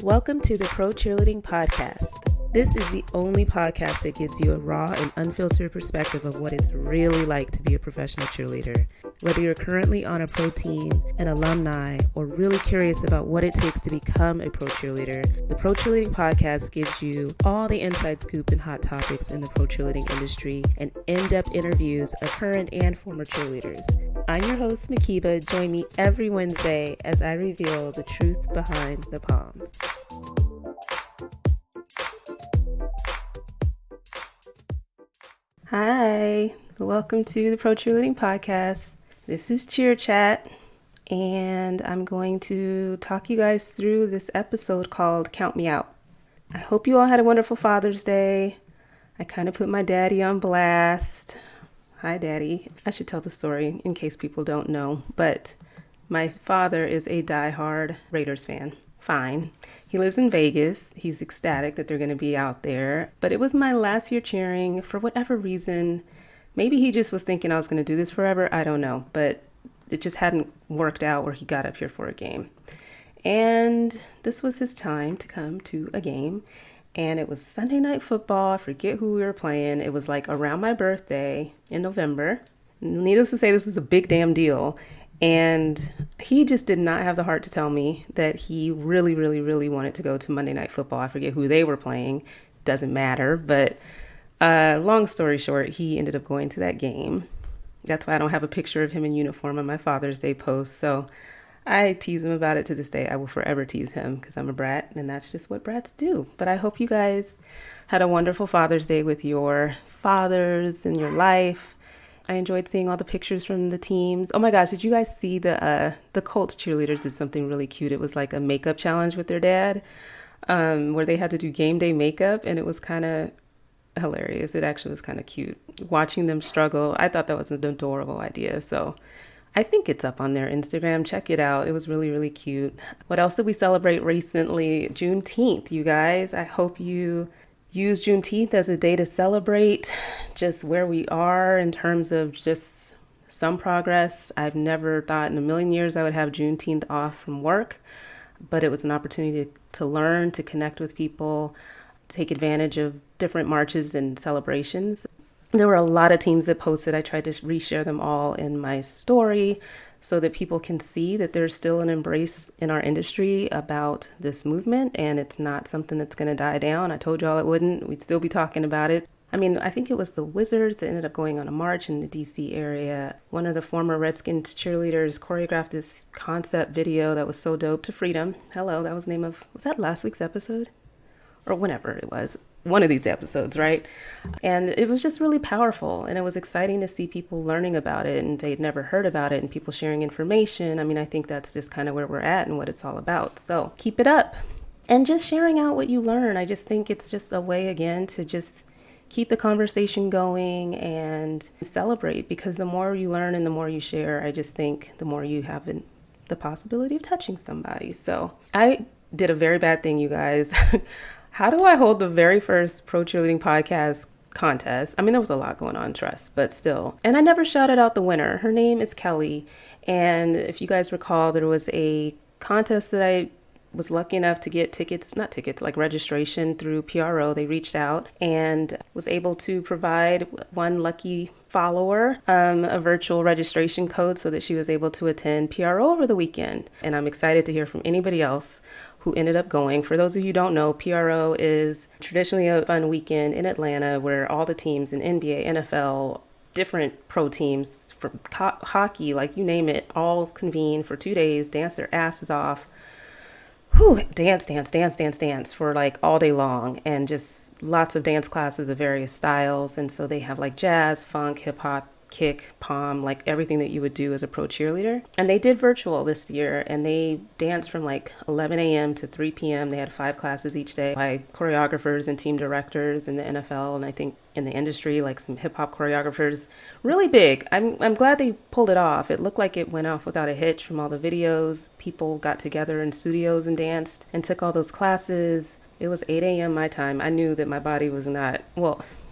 Welcome to the Pro Cheerleading Podcast. This is the only podcast that gives you a raw and unfiltered perspective of what it's really like to be a professional cheerleader. Whether you're currently on a pro team, an alumni, or really curious about what it takes to become a pro cheerleader, the Pro Cheerleading Podcast gives you all the inside scoop and hot topics in the pro cheerleading industry and in-depth interviews of current and former cheerleaders. I'm your host, Mhkeeba. Join me every Wednesday as I reveal the truth behind the Poms. Hi, welcome to the Pro Cheerleading Podcast. This is Cheer Chat, and I'm going to talk you guys through this episode called Count Me Out. I hope you all had a wonderful Father's Day. I kind of put my daddy on blast. Hi, Daddy. I should tell the story in case people don't know, but my father is a diehard Raiders fan. Fine. He lives in Vegas. He's ecstatic that they're going to be out there. But it was my last year cheering for whatever reason. Maybe he just was thinking I was going to do this forever. I don't know. But it just hadn't worked out where he got up here for a game. And this was his time to come to a game. And it was Sunday Night Football. I forget who we were playing. It was like around my birthday in November. Needless to say, this was a big damn deal. And he just did not have the heart to tell me that he really, really, really wanted to go to Monday Night Football. I forget who they were playing. Doesn't matter. But long story short, he ended up going to that game. That's why I don't have a picture of him in uniform on my Father's Day post. So I tease him about it to this day. I will forever tease him because I'm a brat and that's just what brats do. But I hope you guys had a wonderful Father's Day with your fathers in your life. I enjoyed seeing all the pictures from the teams. Oh my gosh, did you guys see the Colts cheerleaders did something really cute? It was like a makeup challenge with their dad, where they had to do game day makeup, and it was kind of hilarious. It actually was kind of cute. Watching them struggle, I thought that was an adorable idea. So I think it's up on their Instagram. Check it out. It was really, really cute. What else did we celebrate recently? Juneteenth, you guys. I hope you use Juneteenth as a day to celebrate just where we are in terms of just some progress. I've never thought in a million years I would have Juneteenth off from work, but it was an opportunity to learn, to connect with people, take advantage of different marches and celebrations. There were a lot of teams that posted. I tried to reshare them all in my story so that people can see that there's still an embrace in our industry about this movement, and it's not something that's going to die down. I told y'all it wouldn't. We'd still be talking about it. I mean, I think it was the Wizards that ended up going on a march in the DC area. One of the former Redskins cheerleaders choreographed this concept video that was so dope to Freedom. Hello, that was the name of, was that last week's episode? Or whenever it was. One of these episodes, right? And it was just really powerful, and it was exciting to see people learning about it, and they'd never heard about it, and people sharing information. I mean, I think that's just kind of where we're at and what it's all about. So keep it up and just sharing out what you learn. I just think it's just a way, again, to just keep the conversation going and celebrate, because the more you learn and the more you share, I just think the more you have the possibility of touching somebody. So I did a very bad thing, you guys. How do I hold the very first Pro Cheerleading Podcast contest? I mean, there was a lot going on, trust, but still. And I never shouted out the winner. Her name is Kelly. And if you guys recall, there was a contest that I was lucky enough to get like registration through PRO. They reached out and was able to provide one lucky follower a virtual registration code so that she was able to attend PRO over the weekend. And I'm excited to hear from anybody else who ended up going. For those of you who don't know, PRO is traditionally a fun weekend in Atlanta where all the teams in NBA, NFL, different pro teams from hockey, like you name it, all convene for 2 days, dance their asses off. Dance for like all day long, and just lots of dance classes of various styles. And so they have like jazz, funk, hip hop, kick, pom, like everything that you would do as a pro cheerleader. And they did virtual this year, and they danced from like 11 a.m. to 3 p.m. They had 5 classes each day by choreographers and team directors in the NFL, and I think in the industry, like some hip hop choreographers. Really big. I'm glad they pulled it off. It looked like it went off without a hitch from all the videos. People got together in studios and danced and took all those classes. It was 8 a.m. my time. I knew that my body was not,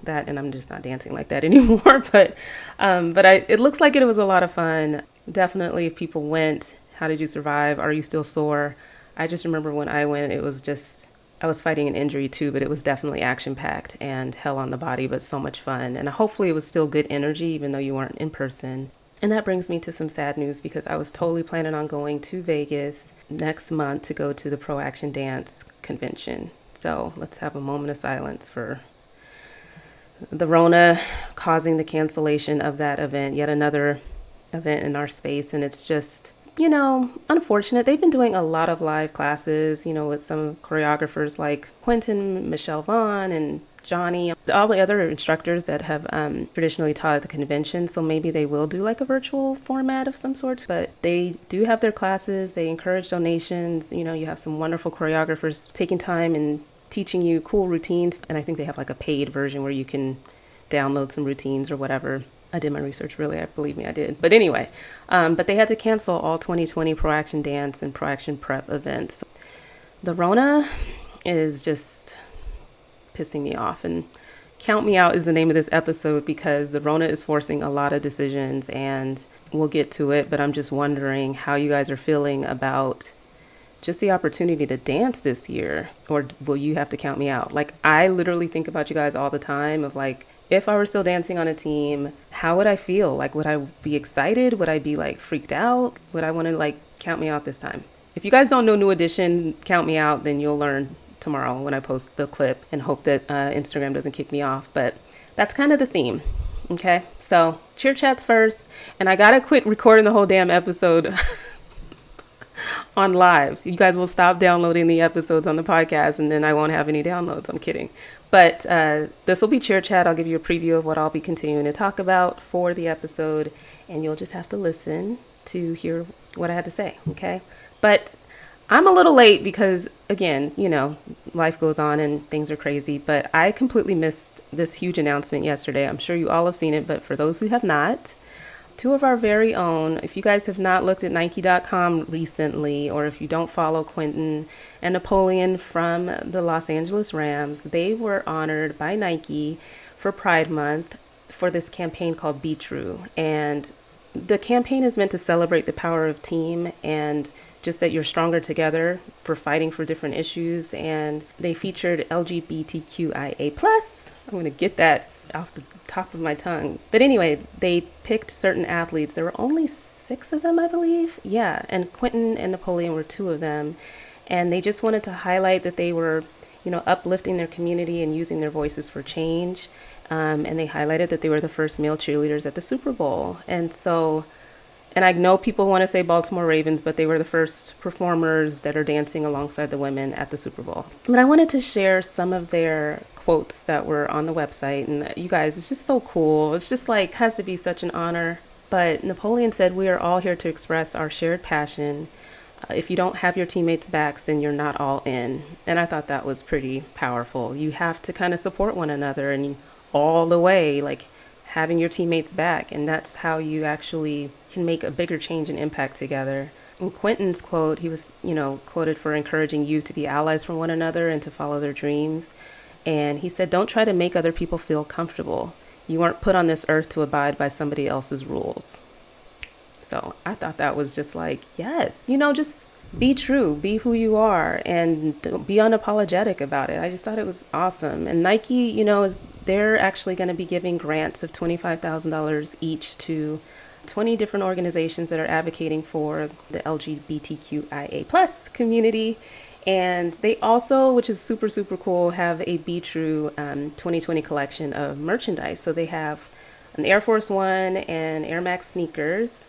that, and I'm just not dancing like that anymore. But it looks like it was a lot of fun. Definitely, if people went, how did you survive? Are you still sore? I just remember when I went, it was just, I was fighting an injury too, but it was definitely action packed and hell on the body, but so much fun. And hopefully it was still good energy, even though you weren't in person. And that brings me to some sad news because I was totally planning on going to Vegas next month to go to the Pro Action Dance convention. So let's have a moment of silence for the Rona causing the cancellation of that event, yet another event in our space. And it's just, unfortunate. They've been doing a lot of live classes, with some choreographers like Quentin, Michelle Vaughn, and Johnny, all the other instructors that have traditionally taught at the convention. So maybe they will do like a virtual format of some sort, but they do have their classes. They encourage donations. You have some wonderful choreographers taking time and teaching you cool routines. And I think they have like a paid version where you can download some routines or whatever. I did my research, really. Believe me, I did. But anyway, but they had to cancel all 2020 Pro Action Dance and Pro Action Prep events. The Rona is just pissing me off. And Count Me Out is the name of this episode because the Rona is forcing a lot of decisions, and we'll get to it. But I'm just wondering how you guys are feeling about just the opportunity to dance this year, or will you have to count me out? Like, I literally think about you guys all the time of like, if I were still dancing on a team, how would I feel? Like, would I be excited? Would I be like freaked out? Would I want to like count me out this time? If you guys don't know New Edition, count me out, then you'll learn tomorrow when I post the clip, and hope that Instagram doesn't kick me off. But that's kind of the theme. Okay, so cheer chats first, and I gotta quit recording the whole damn episode on live. You guys will stop downloading the episodes on the podcast, and then I won't have any downloads. I'm kidding. But this will be cheer chat. I'll give you a preview of what I'll be continuing to talk about for the episode, and you'll just have to listen to hear what I had to say. Okay, but I'm a little late because, again, life goes on and things are crazy, but I completely missed this huge announcement yesterday. I'm sure you all have seen it, but for those who have not, two of our very own, if you guys have not looked at Nike.com recently, or if you don't follow Quentin and Napoleon from the Los Angeles Rams, they were honored by Nike for Pride Month for this campaign called Be True. And the campaign is meant to celebrate the power of team and just that you're stronger together for fighting for different issues. And they featured LGBTQIA+. I'm going to get that off the top of my tongue. But anyway, they picked certain athletes. There were only 6 of them, I believe. Yeah, and Quentin and Napoleon were 2 of them. And they just wanted to highlight that they were, uplifting their community and using their voices for change. And they highlighted that they were the first male cheerleaders at the Super Bowl. And I know people want to say Baltimore Ravens, but they were the first performers that are dancing alongside the women at the Super Bowl. But I wanted to share some of their quotes that were on the website. And you guys, it's just so cool. It's just like, has to be such an honor. But Napoleon said, "We are all here to express our shared passion. If you don't have your teammates' backs, then you're not all in." And I thought that was pretty powerful. You have to kind of support one another and all the way, like having your teammates back. And that's how you actually can make a bigger change and impact together. In Quentin's quote, he was, quoted for encouraging youth to be allies for one another and to follow their dreams. And he said, "Don't try to make other people feel comfortable. You weren't put on this earth to abide by somebody else's rules." So I thought that was just like, yes, just be true, be who you are, and be unapologetic about it. I just thought it was awesome. And Nike, they're actually going to be giving grants of $25,000 each to 20 different organizations that are advocating for the LGBTQIA+ community. And they also, which is super, super cool, have a Be True 2020 collection of merchandise. So they have an Air Force One and Air Max sneakers.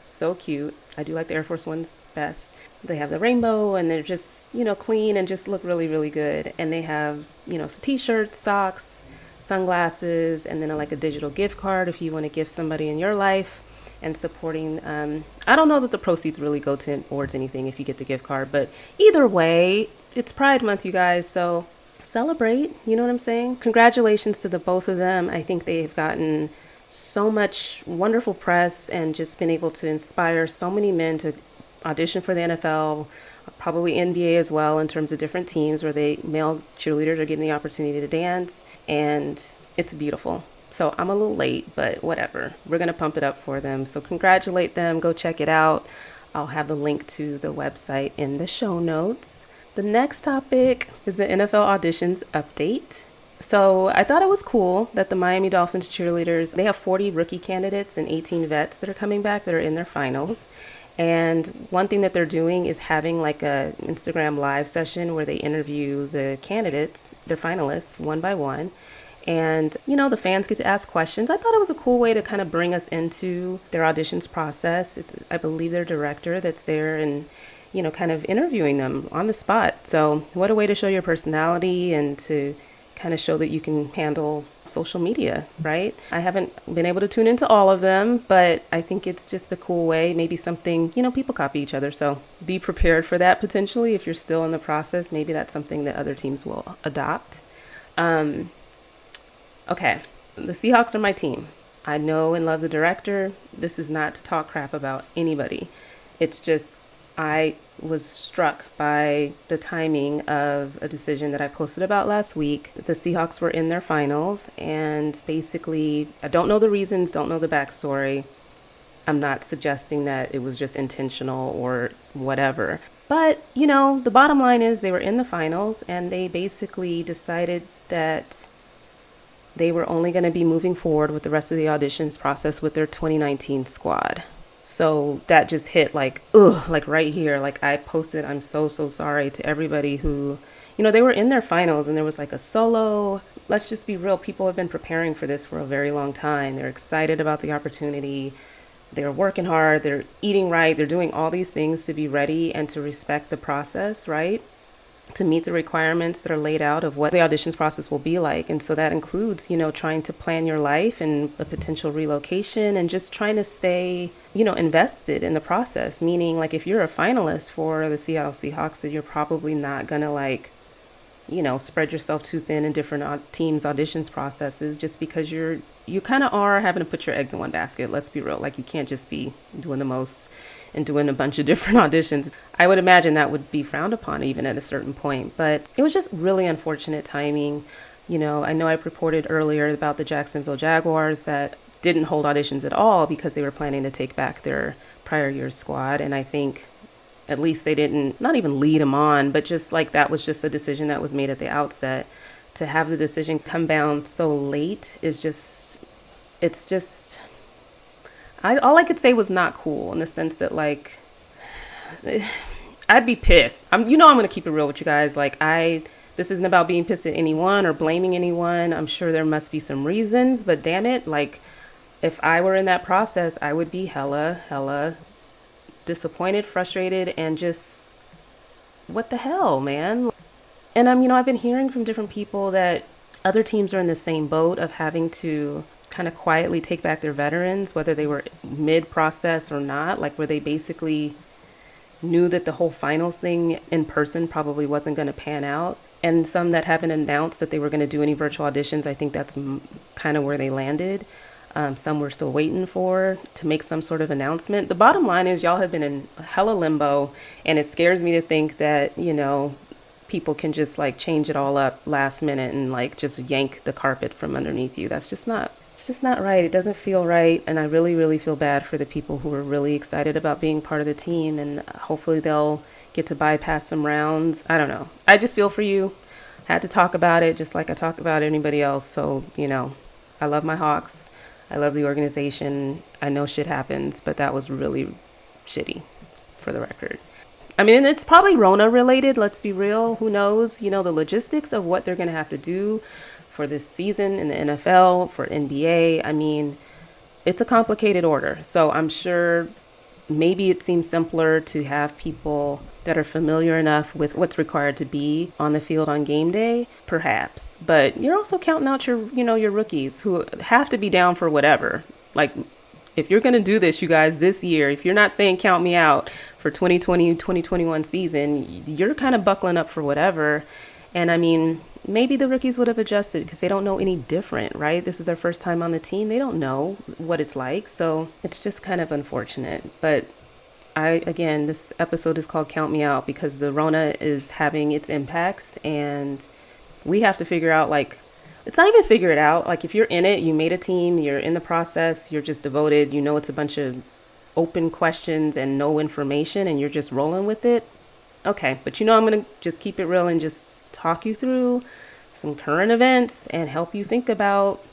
So cute. I do like the Air Force Ones best. They have the rainbow, and they're just, clean and just look really, really good. And they have, some t-shirts, socks, sunglasses, and then like a digital gift card if you want to give somebody in your life. And supporting, I don't know that the proceeds really go towards anything if you get the gift card, but either way, it's Pride Month, you guys, so celebrate, you know what I'm saying? Congratulations to the both of them. I think they've gotten so much wonderful press and just been able to inspire so many men to audition for the NFL, probably NBA as well, in terms of different teams where male cheerleaders are getting the opportunity to dance, and it's beautiful. So I'm a little late, but whatever. We're going to pump it up for them. So congratulate them. Go check it out. I'll have the link to the website in the show notes. The next topic is the NFL auditions update. So I thought it was cool that the Miami Dolphins cheerleaders, they have 40 rookie candidates and 18 vets that are coming back that are in their finals. And one thing that they're doing is having like a Instagram live session where they interview the candidates, their finalists, one by one. And, the fans get to ask questions. I thought it was a cool way to kind of bring us into their auditions process. It's, I believe, their director that's there and, kind of interviewing them on the spot. So what a way to show your personality and to kind of show that you can handle social media, right? I haven't been able to tune into all of them, but I think it's just a cool way, maybe something, people copy each other. So be prepared for that potentially. If you're still in the process, maybe that's something that other teams will adopt. Okay, the Seahawks are my team. I know and love the director. This is not to talk crap about anybody. It's just, I was struck by the timing of a decision that I posted about last week. The Seahawks were in their finals, and basically, I don't know the reasons, don't know the backstory. I'm not suggesting that it was just intentional or whatever. But, the bottom line is they were in the finals, and they basically decided that they were only going to be moving forward with the rest of the auditions process with their 2019 squad. So that just hit like right here. Like I posted, I'm so sorry to everybody who, they were in their finals and there was like a solo. Let's just be real. People have been preparing for this for a very long time. They're excited about the opportunity. They're working hard. They're eating right. They're doing all these things to be ready and to respect the process, right? To meet the requirements that are laid out of what the auditions process will be like. And so that includes, trying to plan your life and a potential relocation and just trying to stay, invested in the process. Meaning like if you're a finalist for the Seattle Seahawks, that you're probably not going to spread yourself too thin in different teams' auditions processes just because you kind of are having to put your eggs in one basket. Let's be real. Like you can't just be doing the most and doing a bunch of different auditions. I would imagine that would be frowned upon even at a certain point, but it was just really unfortunate timing. I know I reported earlier about the Jacksonville Jaguars that didn't hold auditions at all because they were planning to take back their prior year's squad. And I think at least they didn't, not even lead them on, but just like that was just a decision that was made at the outset. To have the decision come down so late is just, all I could say was not cool in the sense that like, I'd be pissed. I'm going to keep it real with you guys. Like this isn't about being pissed at anyone or blaming anyone. I'm sure there must be some reasons, but damn it. Like if I were in that process, I would be hella disappointed, frustrated, and just what the hell, man? And I've been hearing from different people that other teams are in the same boat of having to kind of quietly take back their veterans, whether they were mid-process or not, like where they basically knew that the whole finals thing in person probably wasn't going to pan out. And some that haven't announced that they were going to do any virtual auditions, I think that's kind of where they landed. Some we're still waiting for to make some sort of announcement. The bottom line is y'all have been in hella limbo, and it scares me to think that, people can just like change it all up last minute and like just yank the carpet from underneath you. It's just not right. It doesn't feel right. And I really feel bad for the people who are really excited about being part of the team, and hopefully they'll get to bypass some rounds. I don't know. I just feel for you. I had to talk about it just like I talk about anybody else. So, I love my Hawks. I love the organization. I know shit happens, but that was really shitty for the record. And it's probably Rona related. Let's be real. Who knows? The logistics of what they're going to have to do for this season in the NFL, for NBA. It's a complicated order. So I'm sure maybe it seems simpler to have people that are familiar enough with what's required to be on the field on game day, perhaps. But you're also counting out your rookies who have to be down for whatever. Like, if you're going to do this, you guys, this year, if you're not saying count me out for 2020, 2021 season, you're kind of buckling up for whatever. And maybe the rookies would have adjusted because they don't know any different, right? This is their first time on the team. They don't know what it's like. So it's just kind of unfortunate. But this episode is called Count Me Out because the Rona is having its impacts, and we have to figure out, like, it's not even figure it out. Like, if you're in it, you made a team, you're in the process, you're just devoted, it's a bunch of open questions and no information and you're just rolling with it, okay. But I'm going to just keep it real and just talk you through some current events and help you think about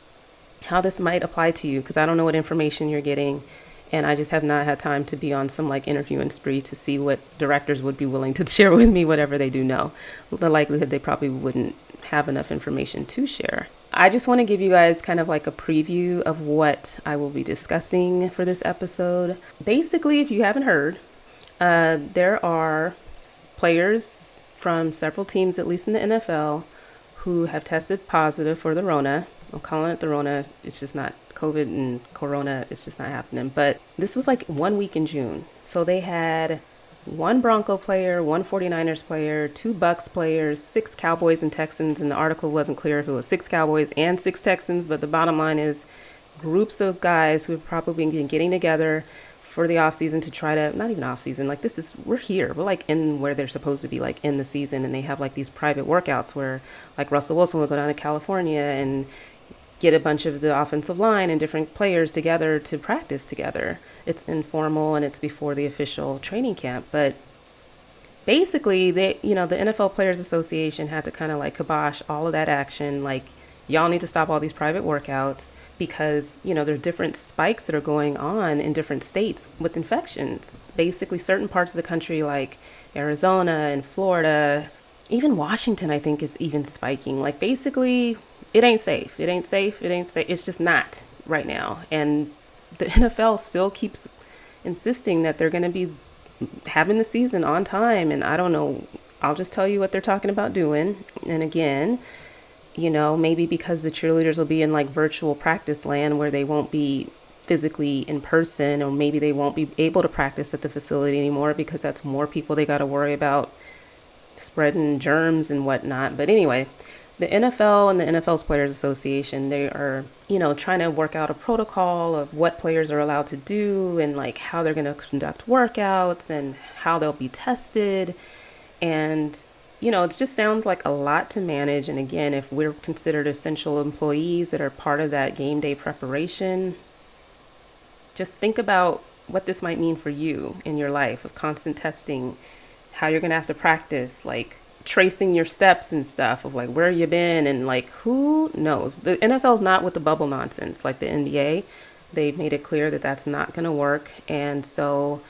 how this might apply to you, because I don't know what information you're getting. And I just have not had time to be on some like interviewing spree to see what directors would be willing to share with me whatever they do know. The likelihood they probably wouldn't have enough information to share. I just want to give you guys kind of like a preview of what I will be discussing for this episode. Basically, if you haven't heard, there are players from several teams, at least in the NFL, who have tested positive for the Rona. I'm calling it the Rona. It's just not COVID and Corona. It's just not happening. But this was like 1 week in June. So they had one Bronco player, one 49ers player, two Bucks players, 6 Cowboys and Texans. And the article wasn't clear if it was 6 Cowboys and 6 Texans. But the bottom line is groups of guys who have probably been getting together for the off season to try to, not even off season, like we're here. We're like in where they're supposed to be, like in the season. And they have like these private workouts where like Russell Wilson will go down to California and get a bunch of the offensive line and different players together to practice together. It's informal and it's before the official training camp. But basically, the NFL Players Association had to kind of like kibosh all of that action. Like, y'all need to stop all these private workouts because, there are different spikes that are going on in different states with infections. Basically, certain parts of the country like Arizona and Florida, even Washington, I think, is even spiking. Like, basically, it ain't safe. It ain't safe. It ain't safe. It's just not right now. And the NFL still keeps insisting that they're going to be having the season on time. And I don't know. I'll just tell you what they're talking about doing. And again, maybe because the cheerleaders will be in like virtual practice land where they won't be physically in person, or maybe they won't be able to practice at the facility anymore because that's more people they got to worry about spreading germs and whatnot. But anyway, the NFL and the NFL's Players Association, they are, trying to work out a protocol of what players are allowed to do and like how they're going to conduct workouts and how they'll be tested. And, it just sounds like a lot to manage. And again, if we're considered essential employees that are part of that game day preparation, just think about what this might mean for you in your life of constant testing, how you're going to have to practice, like tracing your steps and stuff of like where you been and like who knows. The NFL's not with the bubble nonsense like the NBA. They've made it clear that that's not going to work. And so,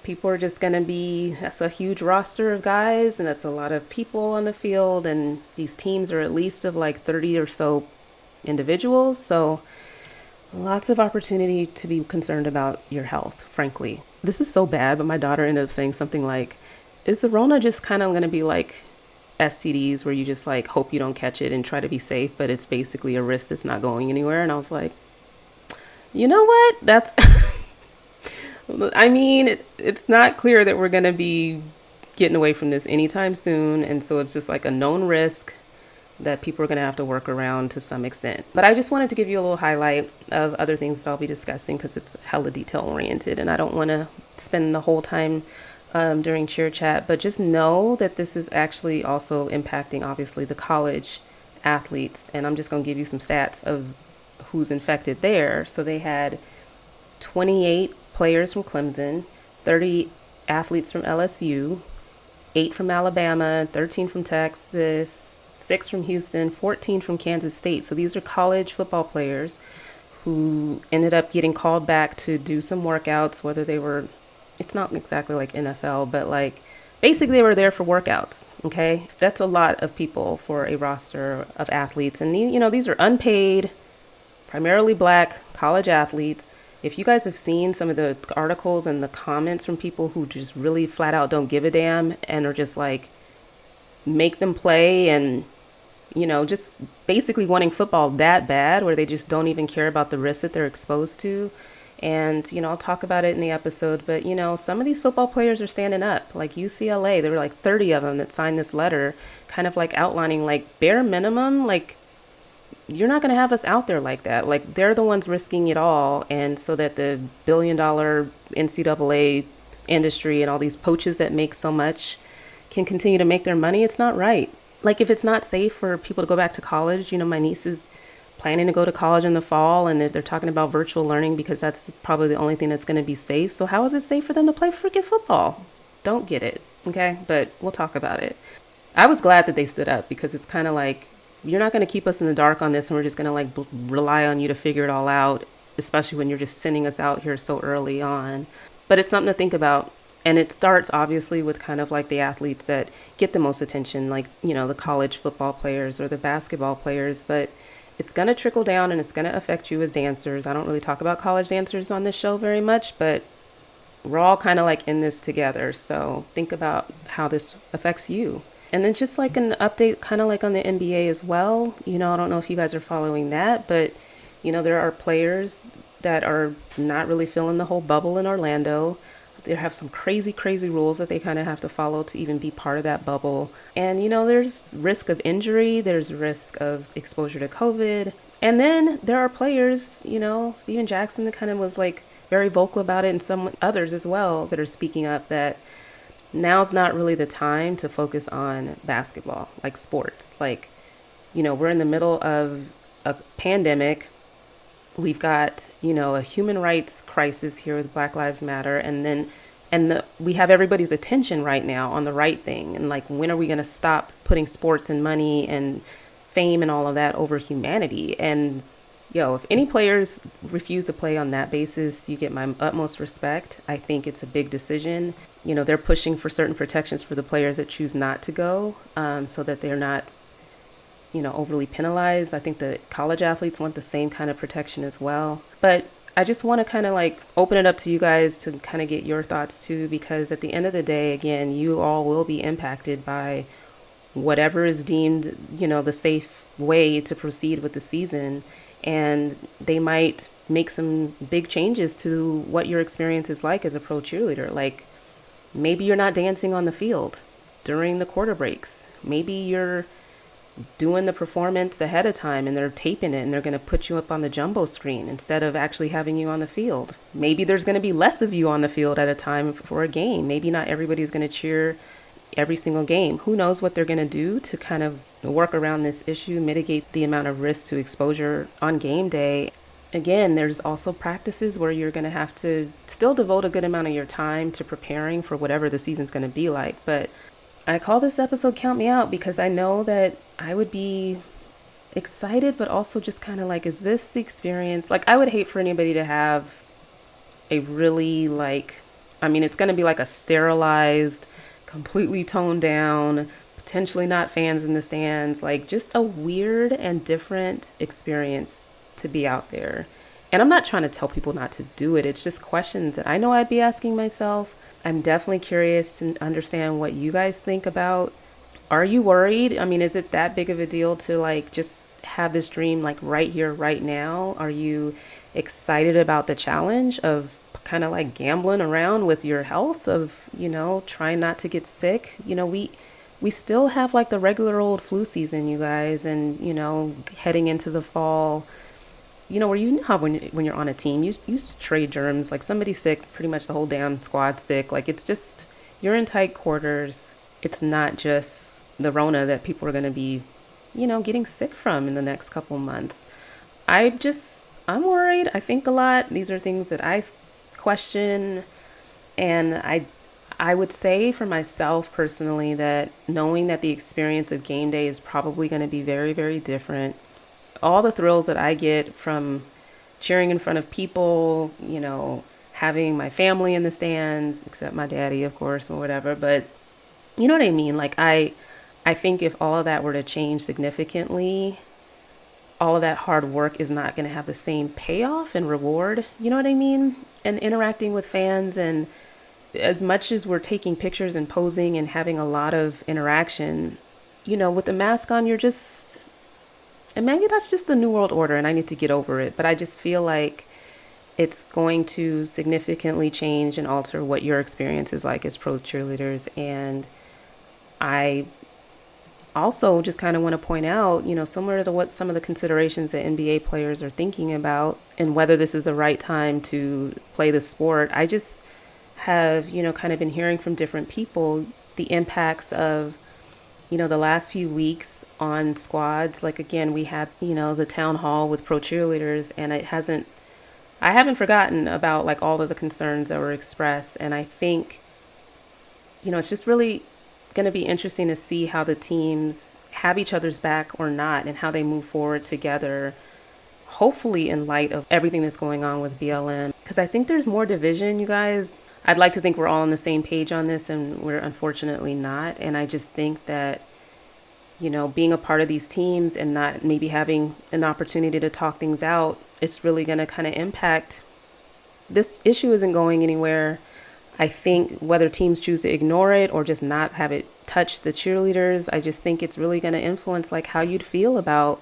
people are just going to be, that's a huge roster of guys and that's a lot of people on the field. And these teams are at least of like 30 or so individuals. So lots of opportunity to be concerned about your health, frankly. This is so bad, but my daughter ended up saying something like, is the Rona just kind of going to be like STDs where you just like hope you don't catch it and try to be safe, but it's basically a risk that's not going anywhere? And I was like, you know what? That's, I mean, it's not clear that we're going to be getting away from this anytime soon. And so it's just like a known risk that people are going to have to work around to some extent. But I just wanted to give you a little highlight of other things that I'll be discussing because it's hella detail oriented and I don't want to spend the whole time during cheer chat, but just know that this is actually also impacting obviously the college athletes. And I'm just going to give you some stats of who's infected there. So they had 28 players from Clemson, 30 athletes from LSU, 8 from Alabama, 13 from Texas, 6 from Houston, 14 from Kansas State. So these are college football players who ended up getting called back to do some workouts, whether they were, it's not exactly like NFL, but like basically they were there for workouts. Okay. That's a lot of people for a roster of athletes. And these are unpaid, primarily Black college athletes. If you guys have seen some of the articles and the comments from people who just really flat out don't give a damn and are just like, make them play and, just basically wanting football that bad where they just don't even care about the risks that they're exposed to. And, I'll talk about it in the episode, but, some of these football players are standing up, like UCLA. There were like 30 of them that signed this letter kind of like outlining like bare minimum, like you're not going to have us out there like that. Like they're the ones risking it all. And so that the $1 billion NCAA industry and all these coaches that make so much can continue to make their money. It's not right. Like if it's not safe for people to go back to college, my niece's planning to go to college in the fall, and they're talking about virtual learning because that's probably the only thing that's going to be safe. So how is it safe for them to play freaking football? Don't get it. Okay. But we'll talk about it. I was glad that they stood up because it's kind of like, you're not going to keep us in the dark on this, and we're just going to like rely on you to figure it all out, especially when you're just sending us out here so early on. But it's something to think about. And it starts obviously with kind of like the athletes that get the most attention, like, the college football players or the basketball players, but it's going to trickle down and it's going to affect you as dancers. I don't really talk about college dancers on this show very much, but we're all kind of like in this together. So think about how this affects you. And then just like an update, kind of like on the NBA as well. I don't know if you guys are following that, but, there are players that are not really feeling the whole bubble in Orlando. They have some crazy, crazy rules that they kind of have to follow to even be part of that bubble. And, there's risk of injury. There's risk of exposure to COVID. And then there are players, Steven Jackson that kind of was like very vocal about it, and some others as well that are speaking up that now's not really the time to focus on basketball, like sports. Like, we're in the middle of a pandemic. We've got, a human rights crisis here with Black Lives Matter. We have everybody's attention right now on the right thing. And like, when are we going to stop putting sports and money and fame and all of that over humanity? And if any players refuse to play on that basis, you get my utmost respect. I think it's a big decision. They're pushing for certain protections for the players that choose not to go, so that they're not, overly penalized. I think the college athletes want the same kind of protection as well. But I just want to kind of like open it up to you guys to kind of get your thoughts too, because at the end of the day, again, you all will be impacted by whatever is deemed, the safe way to proceed with the season. And they might make some big changes to what your experience is like as a pro cheerleader. Like, maybe you're not dancing on the field during the quarter breaks. Maybe you're doing the performance ahead of time and they're taping it and they're going to put you up on the jumbo screen instead of actually having you on the field. Maybe there's going to be less of you on the field at a time for a game. Maybe not everybody's going to cheer every single game. Who knows what they're going to do to kind of work around this issue, mitigate the amount of risk to exposure on game day. Again, there's also practices where you're going to have to still devote a good amount of your time to preparing for whatever the season's going to be like. But I call this episode Count Me Out because I know that I would be excited, but also just kind of like, is this the experience? Like, I would hate for anybody to have a really it's going to be like a sterilized, completely toned down, potentially not fans in the stands, like just a weird and different experience to be out there. And I'm not trying to tell people not to do it. It's just questions that I know I'd be asking myself. I'm definitely curious to understand what you guys think about. Are you worried? Is it that big of a deal to like just have this dream like right here, right now? Are you excited about the challenge of kind of like gambling around with your health, of, trying not to get sick? We still have like the regular old flu season, you guys, and, heading into the fall. Where when you're on a team, you trade germs. Like, somebody's sick, pretty much the whole damn squad's sick. Like, it's just, you're in tight quarters. It's not just the Rona that people are going to be, getting sick from in the next couple months. I'm worried. I think a lot. These are things that I question. And I would say for myself personally that knowing that the experience of game day is probably going to be very, very different. All the thrills that I get from cheering in front of people, having my family in the stands, except my daddy, of course, or whatever. But you know what I mean? Like, I think if all of that were to change significantly, all of that hard work is not going to have the same payoff and reward. You know what I mean? And interacting with fans, and as much as we're taking pictures and posing and having a lot of interaction, with the mask on, and maybe that's just the new world order and I need to get over it. But I just feel like it's going to significantly change and alter what your experience is like as pro cheerleaders. And I also just kind of want to point out, similar to what some of the considerations that NBA players are thinking about and whether this is the right time to play the sport. I just have, kind of been hearing from different people the impacts of the last few weeks on squads, like again, we had, the town hall with pro cheerleaders, and I haven't forgotten about like all of the concerns that were expressed. And I think, it's just really going to be interesting to see how the teams have each other's back or not, and how they move forward together, hopefully in light of everything that's going on with BLM. Because I think there's more division, you guys. I'd like to think we're all on the same page on this, and we're unfortunately not. And I just think that, being a part of these teams and not maybe having an opportunity to talk things out, it's really going to kind of impact. This issue isn't going anywhere. I think whether teams choose to ignore it or just not have it touch the cheerleaders, I just think it's really going to influence like how you'd feel about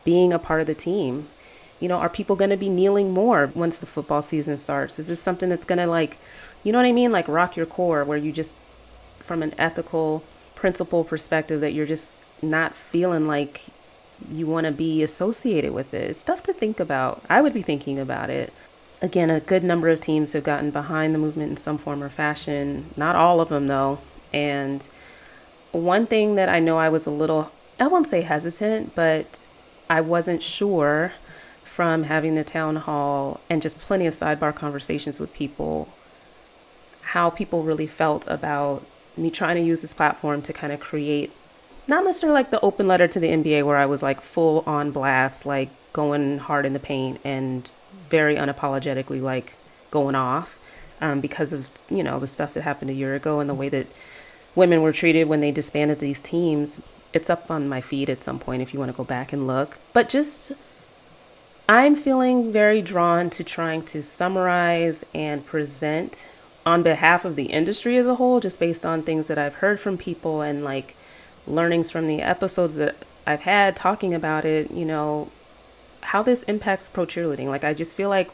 being a part of the team. Are people going to be kneeling more once the football season starts? Is this something that's going to like rock your core, where you just, from an ethical principle perspective, that you're just not feeling like you want to be associated with it? It's stuff to think about. I would be thinking about it. Again, a good number of teams have gotten behind the movement in some form or fashion. Not all of them, though. And one thing that I know I was a little, I won't say hesitant, but I wasn't sure from having the town hall and just plenty of sidebar conversations with people, how people really felt about me trying to use this platform to kind of create, not necessarily like the open letter to the NBA where I was like full on blast, like going hard in the paint and very unapologetically like going off because of, the stuff that happened a year ago and the way that women were treated when they disbanded these teams. It's up on my feed at some point if you want to go back and look. But just, I'm feeling very drawn to trying to summarize and present on behalf of the industry as a whole, just based on things that I've heard from people and like learnings from the episodes that I've had talking about it, how this impacts pro cheerleading. Like, I just feel like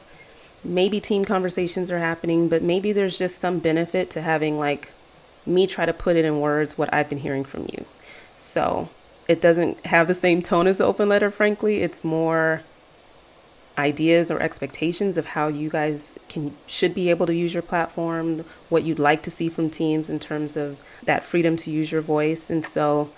maybe team conversations are happening, but maybe there's just some benefit to having like me try to put it in words what I've been hearing from you. So it doesn't have the same tone as the open letter, frankly. It's more ideas or expectations of how you guys should be able to use your platform, what you'd like to see from teams in terms of that freedom to use your voice. And so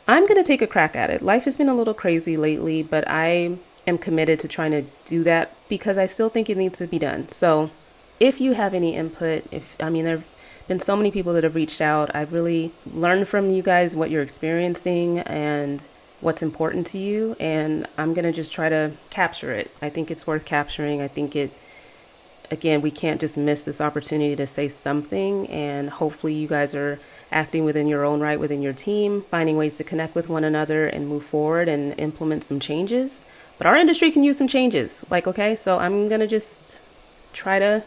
I'm going to take a crack at it. Life has been a little crazy lately, but I am committed to trying to do that because I still think it needs to be done. So if you have any input, there have been so many people that have reached out. I've really learned from you guys what you're experiencing and what's important to you, and I'm going to just try to capture it. I think it's worth capturing. I think we can't just miss this opportunity to say something, and hopefully you guys are acting within your own right, within your team, finding ways to connect with one another and move forward and implement some changes. But our industry can use some changes. So I'm going to just try to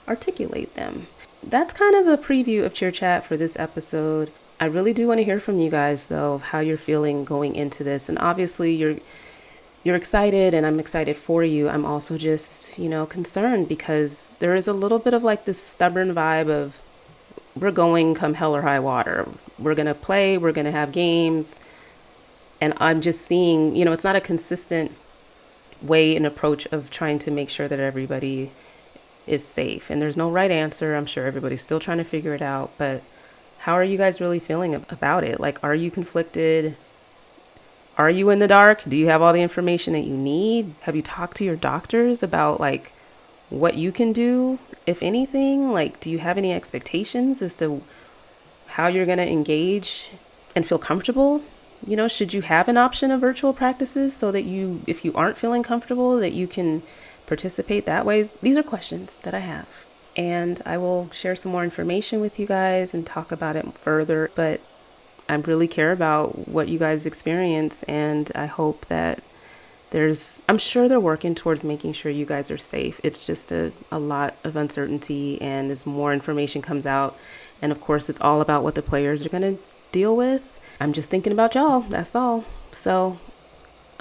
articulate them. That's kind of a preview of Cheer Chat for this episode. I really do want to hear from you guys, though, of how you're feeling going into this. And obviously you're excited, and I'm excited for you. I'm also just, concerned because there is a little bit of like this stubborn vibe of we're going come hell or high water. We're going to play, we're going to have games. And I'm just seeing, it's not a consistent way and approach of trying to make sure that everybody is safe. And there's no right answer. I'm sure everybody's still trying to figure it out, but how are you guys really feeling about it? Like, are you conflicted? Are you in the dark? Do you have all the information that you need? Have you talked to your doctors about like what you can do, if anything? Like, do you have any expectations as to how you're going to engage and feel comfortable? Should you have an option of virtual practices so that if you aren't feeling comfortable, that you can participate that way? These are questions that I have. And I will share some more information with you guys and talk about it further. But I really care about what you guys experience. And I hope that I'm sure they're working towards making sure you guys are safe. It's just a lot of uncertainty. And as more information comes out, and of course, it's all about what the players are going to deal with. I'm just thinking about y'all. That's all. So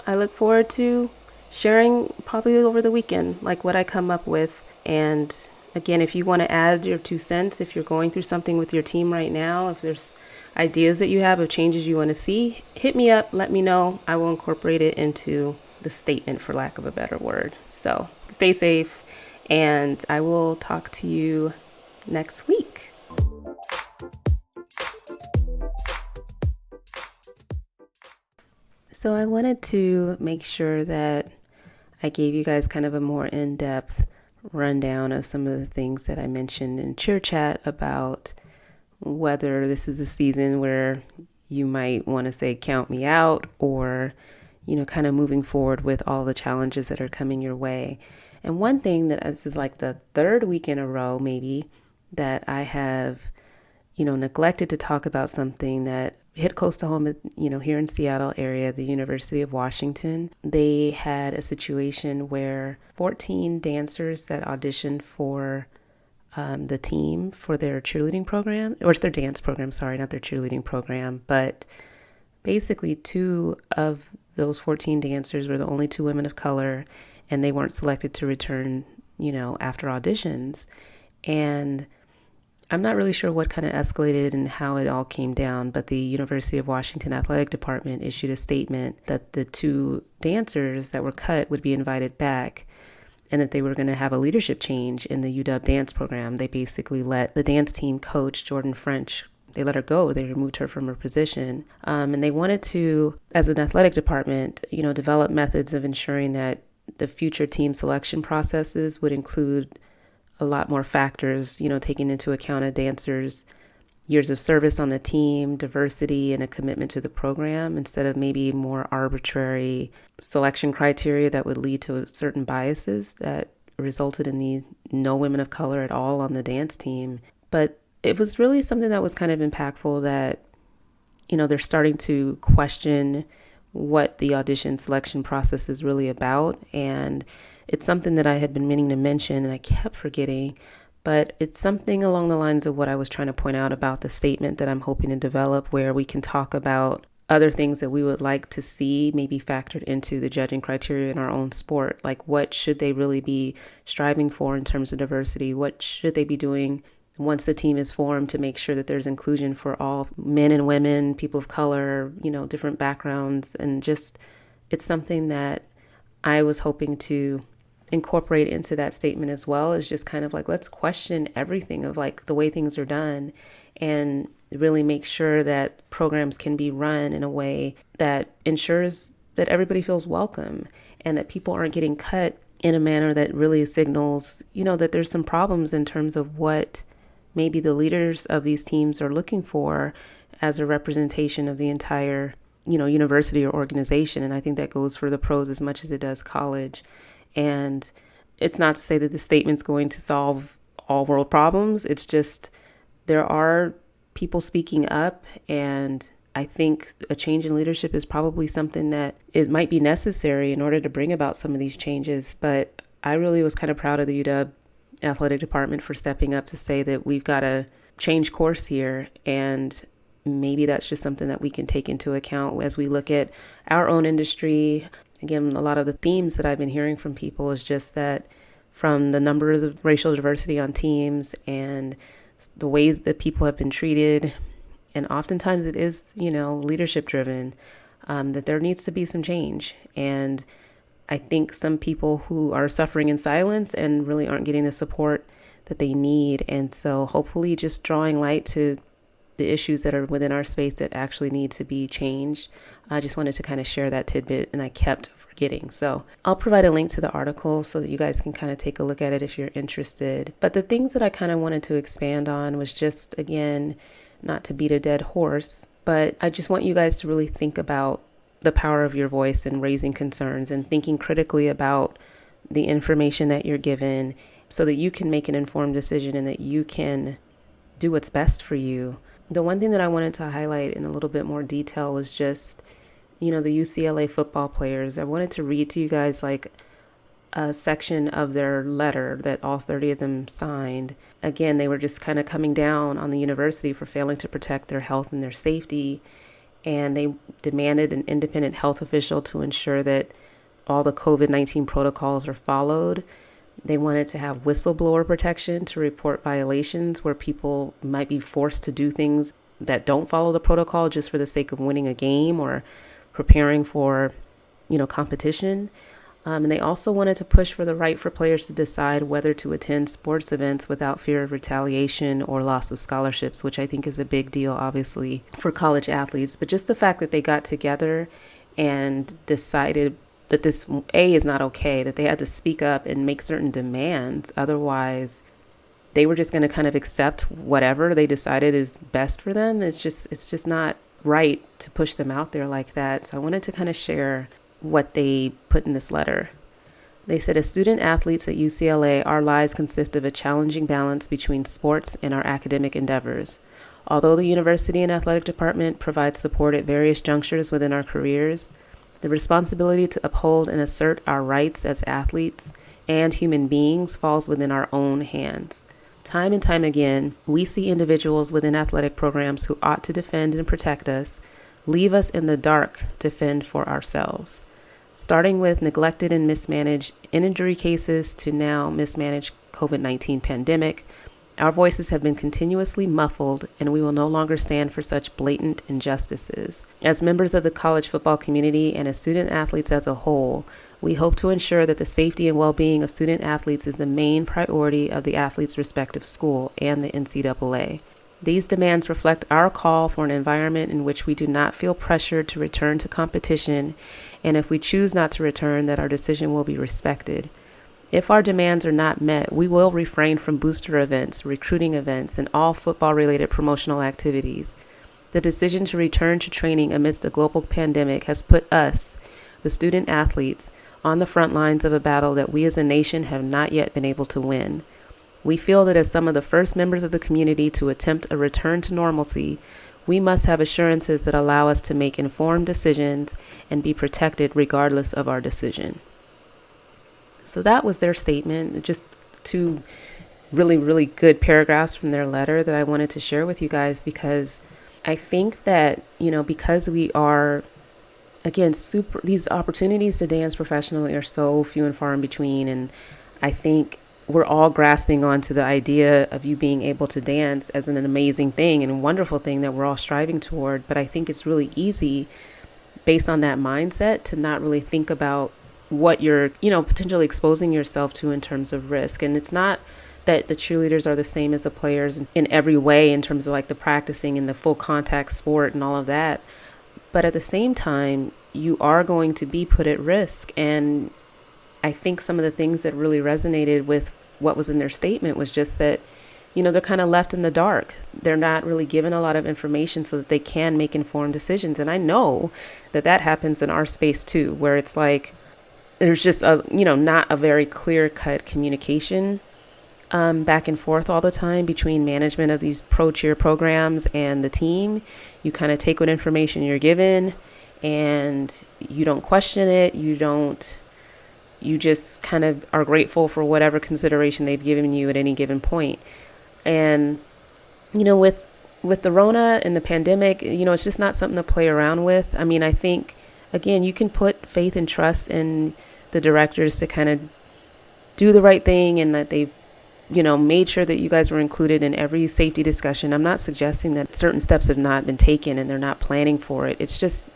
I look forward to sharing probably over the weekend, like what I come up with. And again, if you want to add your 2 cents, if you're going through something with your team right now, if there's ideas that you have of changes you want to see, hit me up, let me know. I will incorporate it into the statement, for lack of a better word. So stay safe, and I will talk to you next week. So I wanted to make sure that I gave you guys kind of a more in-depth rundown of some of the things that I mentioned in Cheer Chat about whether this is a season where you might want to say count me out, or kind of moving forward with all the challenges that are coming your way. And one thing that this is like the third week in a row maybe that I have neglected to talk about something that hit close to home, here in Seattle area, the University of Washington. They had a situation where 14 dancers that auditioned for the team for their cheerleading program, or it's their dance program, sorry, not their cheerleading program, but basically 2 of those 14 dancers were the only 2 women of color, and they weren't selected to return, after auditions. And I'm not really sure what kind of escalated and how it all came down, but the University of Washington Athletic Department issued a statement that the 2 dancers that were cut would be invited back, and that they were going to have a leadership change in the UW dance program. They basically let the dance team coach, Jordan French, they let her go. They removed her from her position. And they wanted to, as an athletic department, develop methods of ensuring that the future team selection processes would include a lot more factors, taking into account a dancer's years of service on the team, diversity, and a commitment to the program, instead of maybe more arbitrary selection criteria that would lead to certain biases that resulted in the no women of color at all on the dance team. But it was really something that was kind of impactful that, they're starting to question what the audition selection process is really about. And it's something that I had been meaning to mention and I kept forgetting, but it's something along the lines of what I was trying to point out about the statement that I'm hoping to develop, where we can talk about other things that we would like to see maybe factored into the judging criteria in our own sport. Like, what should they really be striving for in terms of diversity? What should they be doing once the team is formed to make sure that there's inclusion for all men and women, people of color, different backgrounds? And just, it's something that I was hoping to incorporate into that statement as well, is just kind of like, let's question everything of like the way things are done, and really make sure that programs can be run in a way that ensures that everybody feels welcome, and that people aren't getting cut in a manner that really signals, that there's some problems in terms of what maybe the leaders of these teams are looking for as a representation of the entire, university or organization. And I think that goes for the pros as much as it does college. And it's not to say that the statement's going to solve all world problems. It's just there are people speaking up, and I think a change in leadership is probably something that it might be necessary in order to bring about some of these changes. But I really was kind of proud of the UW athletic department for stepping up to say that we've got to change course here, and maybe that's just something that we can take into account as we look at our own industry. Again, a lot of the themes that I've been hearing from people is just that from the numbers of racial diversity on teams and the ways that people have been treated, and oftentimes it is, leadership driven, that there needs to be some change. And I think some people who are suffering in silence and really aren't getting the support that they need. And so hopefully just drawing light to the issues that are within our space that actually need to be changed. I just wanted to kind of share that tidbit, and I kept forgetting. So I'll provide a link to the article so that you guys can kind of take a look at it if you're interested. But the things that I kind of wanted to expand on was just, again, not to beat a dead horse, but I just want you guys to really think about the power of your voice and raising concerns and thinking critically about the information that you're given so that you can make an informed decision and that you can do what's best for you. The one thing that I wanted to highlight in a little bit more detail was just, the UCLA football players. I wanted to read to you guys like a section of their letter that all 30 of them signed. Again, they were just kind of coming down on the university for failing to protect their health and their safety. And they demanded an independent health official to ensure that all the COVID-19 protocols are followed. They wanted to have whistleblower protection to report violations where people might be forced to do things that don't follow the protocol just for the sake of winning a game or preparing for, competition. And they also wanted to push for the right for players to decide whether to attend sports events without fear of retaliation or loss of scholarships, which I think is a big deal, obviously, for college athletes. But just the fact that they got together and decided that this is not okay, that they had to speak up and make certain demands. Otherwise, they were just going to kind of accept whatever they decided is best for them. It's just not right to push them out there like that. So I wanted to kind of share what they put in this letter. They said, as student athletes at UCLA, our lives consist of a challenging balance between sports and our academic endeavors. Although the university and athletic department provides support at various junctures within our careers, the responsibility to uphold and assert our rights as athletes and human beings falls within our own hands. Time and time again, we see individuals within athletic programs who ought to defend and protect us leave us in the dark to fend for ourselves. Starting with neglected and mismanaged injury cases to now mismanaged COVID-19 pandemic, our voices have been continuously muffled, and we will no longer stand for such blatant injustices. As members of the college football community and as student athletes as a whole, we hope to ensure that the safety and well-being of student athletes is the main priority of the athlete's respective school and the NCAA. These demands reflect our call for an environment in which we do not feel pressured to return to competition, and if we choose not to return, that our decision will be respected. If our demands are not met, we will refrain from booster events, recruiting events, and all football-related promotional activities. The decision to return to training amidst a global pandemic has put us, the student athletes, on the front lines of a battle that we as a nation have not yet been able to win. We feel that as some of the first members of the community to attempt a return to normalcy, we must have assurances that allow us to make informed decisions and be protected regardless of our decision. So that was their statement, just two really, really good paragraphs from their letter that I wanted to share with you guys, because I think that, because we are, again, these opportunities to dance professionally are so few and far in between. And I think we're all grasping onto the idea of you being able to dance as an amazing thing and a wonderful thing that we're all striving toward. But I think it's really easy based on that mindset to not really think about what you're, potentially exposing yourself to in terms of risk. And it's not that the cheerleaders are the same as the players in every way in terms of like the practicing and the full contact sport and all of that. But at the same time, you are going to be put at risk. And I think some of the things that really resonated with what was in their statement was just that, they're kind of left in the dark. They're not really given a lot of information so that they can make informed decisions. And I know that happens in our space too, where it's like, there's just not a very clear-cut communication back and forth all the time between management of these pro cheer programs and the team. You kind of take what information you're given and you don't question it. You just kind of are grateful for whatever consideration they've given you at any given point. And, with the Rona and the pandemic, it's just not something to play around with. I mean, I think, again, you can put faith and trust in the directors to kind of do the right thing and that they've, made sure that you guys were included in every safety discussion. I'm not suggesting that certain steps have not been taken and they're not planning for it. It's just,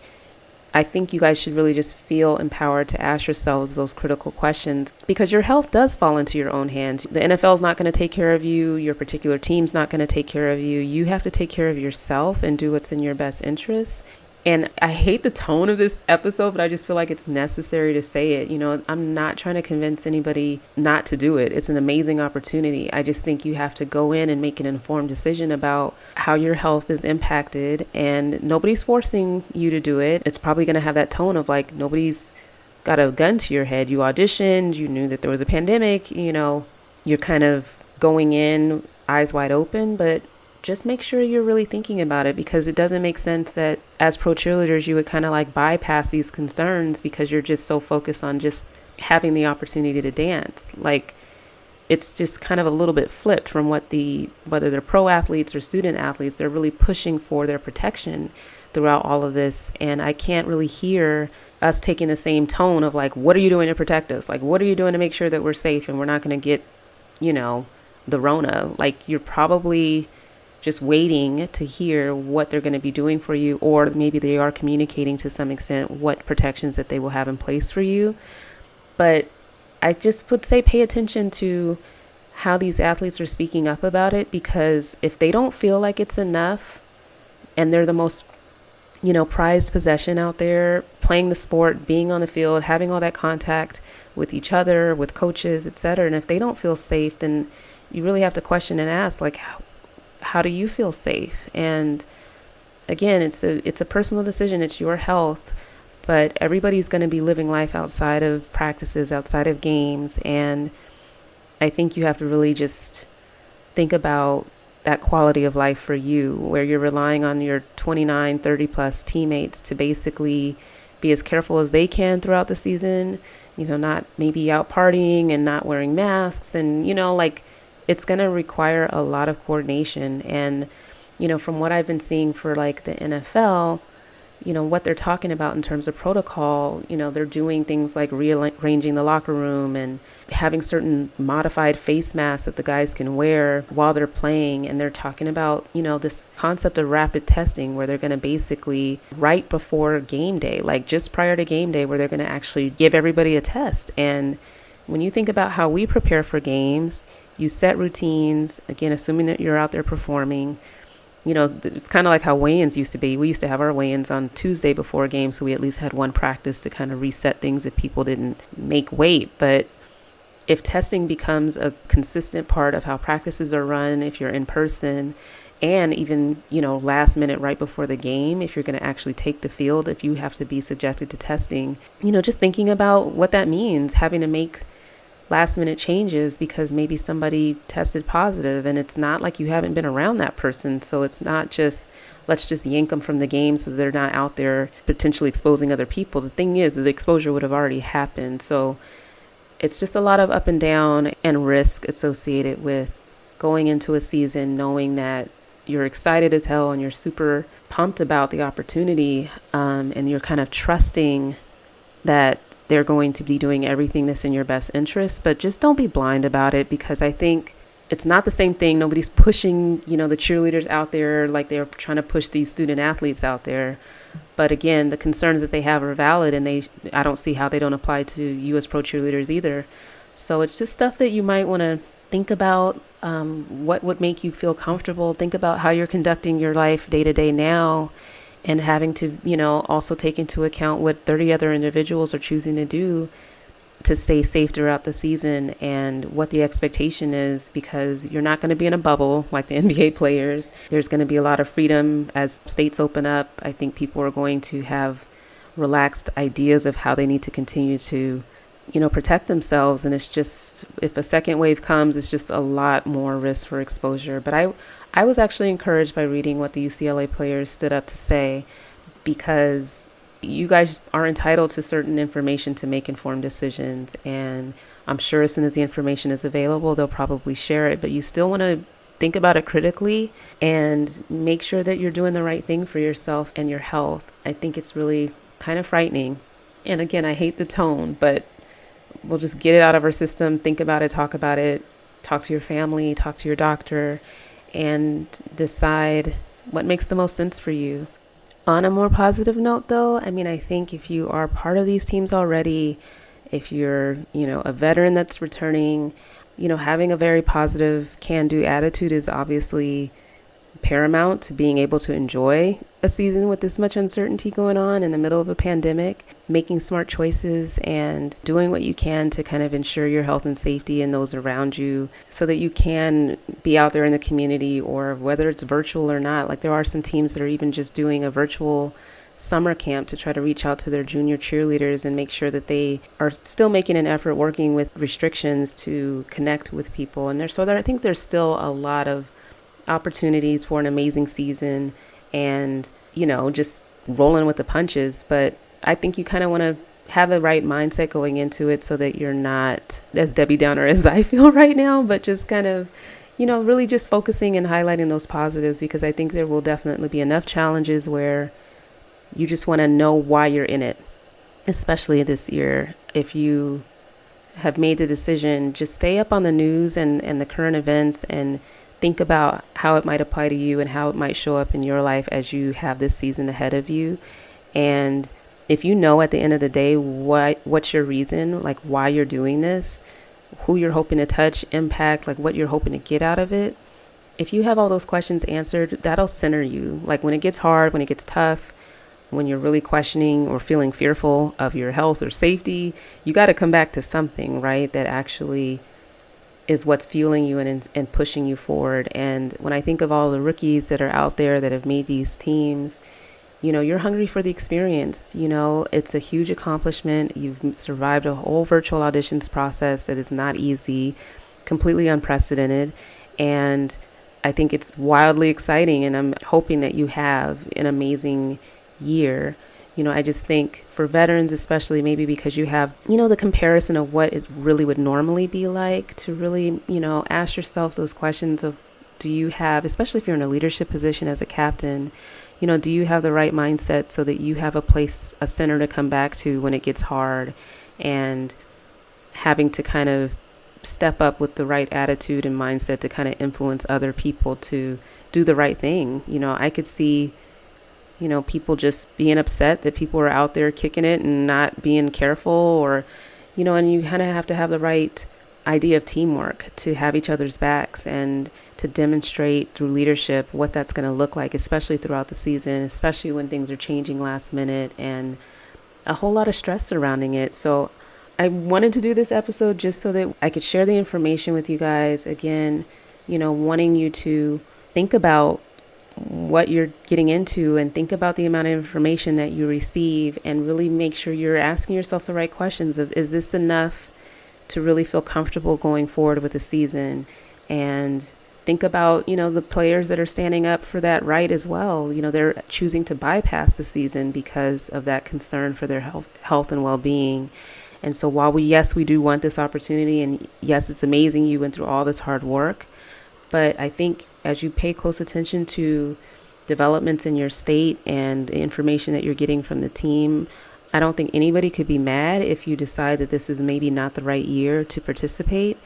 I think you guys should really just feel empowered to ask yourselves those critical questions, because your health does fall into your own hands. The NFL is not going to take care of you. Your particular team's not going to take care of you. You have to take care of yourself and do what's in your best interests. And I hate the tone of this episode, but I just feel like it's necessary to say it. I'm not trying to convince anybody not to do it. It's an amazing opportunity. I just think you have to go in and make an informed decision about how your health is impacted, and nobody's forcing you to do it. It's probably going to have that tone of like, nobody's got a gun to your head. You auditioned, you knew that there was a pandemic, you're kind of going in eyes wide open, but just make sure you're really thinking about it, because it doesn't make sense that as pro cheerleaders, you would kind of like bypass these concerns because you're just so focused on just having the opportunity to dance. Like, it's just kind of a little bit flipped from whether they're pro athletes or student athletes, they're really pushing for their protection throughout all of this. And I can't really hear us taking the same tone of like, what are you doing to protect us? Like, what are you doing to make sure that we're safe and we're not going to get, the Rona? Like, you're probably just waiting to hear what they're going to be doing for you, or maybe they are communicating to some extent what protections that they will have in place for you. But I just would say pay attention to how these athletes are speaking up about it, because if they don't feel like it's enough and they're the most, prized possession out there, playing the sport, being on the field, having all that contact with each other, with coaches, etc. And if they don't feel safe, then you really have to question and ask, like, how do you feel safe? And again, it's a personal decision. It's your health, but everybody's going to be living life outside of practices, outside of games. And I think you have to really just think about that quality of life for you, where you're relying on your 29, 30 plus teammates to basically be as careful as they can throughout the season, not maybe out partying and not wearing masks. And, like, it's going to require a lot of coordination. And, from what I've been seeing for like the NFL, what they're talking about in terms of protocol, they're doing things like rearranging the locker room and having certain modified face masks that the guys can wear while they're playing. And they're talking about, this concept of rapid testing, where they're going to basically right before game day, like just prior to game day, where they're going to actually give everybody a test. And when you think about how we prepare for games, you set routines, again, assuming that you're out there performing. It's kind of like how weigh-ins used to be. We used to have our weigh-ins on Tuesday before a game, so we at least had one practice to kind of reset things if people didn't make weight. But if testing becomes a consistent part of how practices are run, if you're in person, and even, last minute right before the game, if you're going to actually take the field, if you have to be subjected to testing, just thinking about what that means, having to make last minute changes because maybe somebody tested positive, and it's not like you haven't been around that person. So it's not just, let's just yank them from the game so they're not out there potentially exposing other people. The thing is that the exposure would have already happened. So it's just a lot of up and down and risk associated with going into a season, knowing that you're excited as hell and you're super pumped about the opportunity, and you're kind of trusting that they're going to be doing everything that's in your best interest. But just don't be blind about it, because I think it's not the same thing. Nobody's pushing, the cheerleaders out there like they're trying to push these student athletes out there. But again, the concerns that they have are valid, and I don't see how they don't apply to you as pro cheerleaders either. So it's just stuff that you might want to think about. What would make you feel comfortable? Think about how you're conducting your life day to day now, and having to, also take into account what 30 other individuals are choosing to do to stay safe throughout the season, and what the expectation is, because you're not going to be in a bubble like the NBA players. There's going to be a lot of freedom as states open up. I think people are going to have relaxed ideas of how they need to continue to, protect themselves. And it's just, if a second wave comes, it's just a lot more risk for exposure. But I was actually encouraged by reading what the UCLA players stood up to say, because you guys are entitled to certain information to make informed decisions. And I'm sure as soon as the information is available, they'll probably share it. But you still want to think about it critically and make sure that you're doing the right thing for yourself and your health. I think it's really kind of frightening. And again, I hate the tone, but we'll just get it out of our system. Think about it, talk to your family, talk to your doctor, and decide what makes the most sense for you. On a more positive note, though, I think if you are part of these teams already, if you're, a veteran that's returning, having a very positive can-do attitude is obviously paramount to being able to enjoy a season with this much uncertainty going on in the middle of a pandemic. Making smart choices and doing what you can to kind of ensure your health and safety and those around you, so that you can be out there in the community, or whether it's virtual or not. Like, there are some teams that are even just doing a virtual summer camp to try to reach out to their junior cheerleaders and make sure that they are still making an effort, working with restrictions to connect with people. And I think there's still a lot of opportunities for an amazing season, and just rolling with the punches. But I think you kind of want to have the right mindset going into it, so that you're not as Debbie Downer as I feel right now, but just kind of, really just focusing and highlighting those positives, because I think there will definitely be enough challenges where you just want to know why you're in it, especially this year. If you have made the decision, just stay up on the news and the current events, and think about how it might apply to you and how it might show up in your life as you have this season ahead of you. And if you know at the end of the day what's your reason, like why you're doing this, who you're hoping to touch, impact, like what you're hoping to get out of it, if you have all those questions answered, that'll center you. Like when it gets hard, when it gets tough, when you're really questioning or feeling fearful of your health or safety, you got to come back to something, right, that actually is what's fueling you and pushing you forward. And when I think of all the rookies that are out there that have made these teams, you're hungry for the experience. It's a huge accomplishment. You've survived a whole virtual auditions process that is not easy, completely unprecedented. And I think it's wildly exciting, and I'm hoping that you have an amazing year. I just think for veterans, especially maybe because you have, the comparison of what it really would normally be like, to really, ask yourself those questions of, do you have, especially if you're in a leadership position as a captain, do you have the right mindset so that you have a center to come back to when it gets hard, and having to kind of step up with the right attitude and mindset to kind of influence other people to do the right thing. I could see, people just being upset that people are out there kicking it and not being careful, or, and you kind of have to have the right idea of teamwork to have each other's backs and to demonstrate through leadership what that's going to look like, especially throughout the season, especially when things are changing last minute and a whole lot of stress surrounding it. So I wanted to do this episode just so that I could share the information with you guys. Again, wanting you to think about what you're getting into and think about the amount of information that you receive, and really make sure you're asking yourself the right questions of, is this enough to really feel comfortable going forward with the season? And think about, the players that are standing up for that right as well. They're choosing to bypass the season because of that concern for their health and well-being. And so while we do want this opportunity, and yes, it's amazing you went through all this hard work, but I think as you pay close attention to developments in your state and the information that you're getting from the team, I don't think anybody could be mad if you decide that this is maybe not the right year to participate.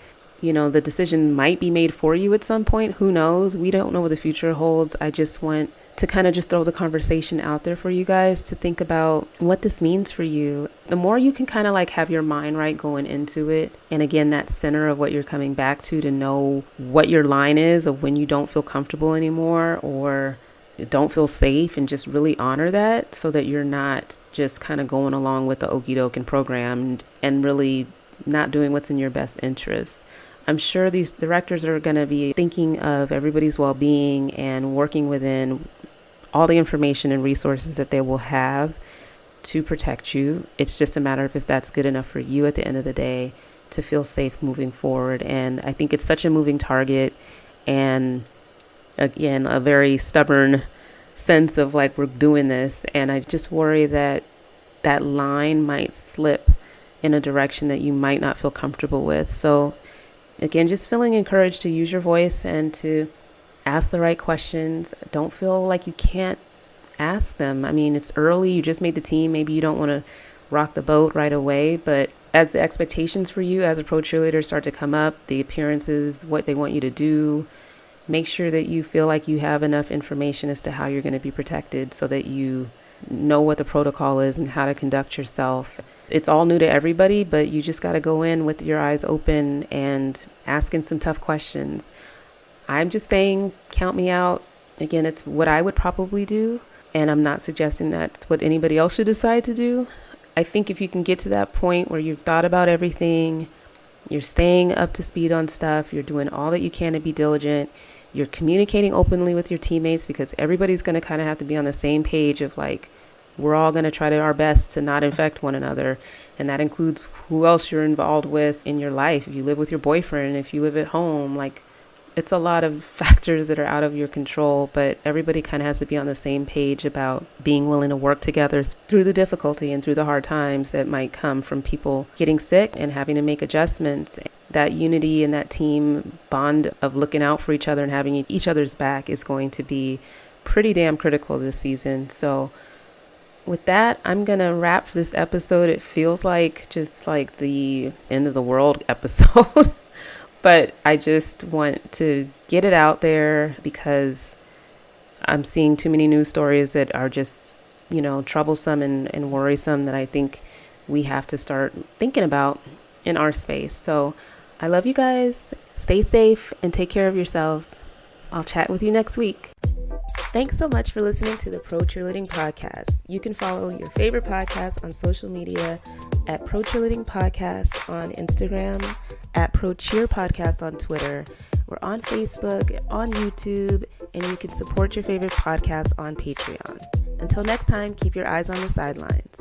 The decision might be made for you at some point. Who knows? We don't know what the future holds. I just want to kind of just throw the conversation out there for you guys to think about what this means for you. The more you can kind of like have your mind right going into it, and again, that center of what you're coming back to know what your line is of when you don't feel comfortable anymore or don't feel safe, and just really honor that so that you're not just kind of going along with the okie doke and program and really not doing what's in your best interest. I'm sure these directors are going to be thinking of everybody's well-being and working within all the information and resources that they will have to protect you. It's just a matter of if that's good enough for you at the end of the day to feel safe moving forward. And I think it's such a moving target, and again, a very stubborn sense of like, we're doing this. And I just worry that that line might slip in a direction that you might not feel comfortable with. So again, just feeling encouraged to use your voice and to ask the right questions. Don't feel like you can't ask them. I mean, it's early. You just made the team. Maybe you don't want to rock the boat right away. But as the expectations for you as a pro cheerleader start to come up, the appearances, what they want you to do, make sure that you feel like you have enough information as to how you're going to be protected so that you know what the protocol is and how to conduct yourself. It's all new to everybody, but you just got to go in with your eyes open and asking some tough questions. I'm just saying, count me out. Again, it's what I would probably do, and I'm not suggesting that's what anybody else should decide to do. I think if you can get to that point where you've thought about everything, you're staying up to speed on stuff, you're doing all that you can to be diligent, you're communicating openly with your teammates, because everybody's going to kind of have to be on the same page of like, we're all going to try our best to not infect one another. And that includes who else you're involved with in your life. If you live with your boyfriend, if you live at home, like, it's a lot of factors that are out of your control, but everybody kind of has to be on the same page about being willing to work together through the difficulty and through the hard times that might come from people getting sick and having to make adjustments. That unity and that team bond of looking out for each other and having each other's back is going to be pretty damn critical this season. So with that, I'm going to wrap this episode. It feels like just like the end of the world episode. But I just want to get it out there because I'm seeing too many news stories that are just, troublesome and worrisome that I think we have to start thinking about in our space. So I love you guys. Stay safe and take care of yourselves. I'll chat with you next week. Thanks so much for listening to the Pro Cheerleading Podcast. You can follow your favorite podcast on social media at Pro Cheerleading Podcast on Instagram, at Pro Cheer Podcast on Twitter. We're on Facebook, on YouTube, and you can support your favorite podcast on Patreon. Until next time, keep your eyes on the sidelines.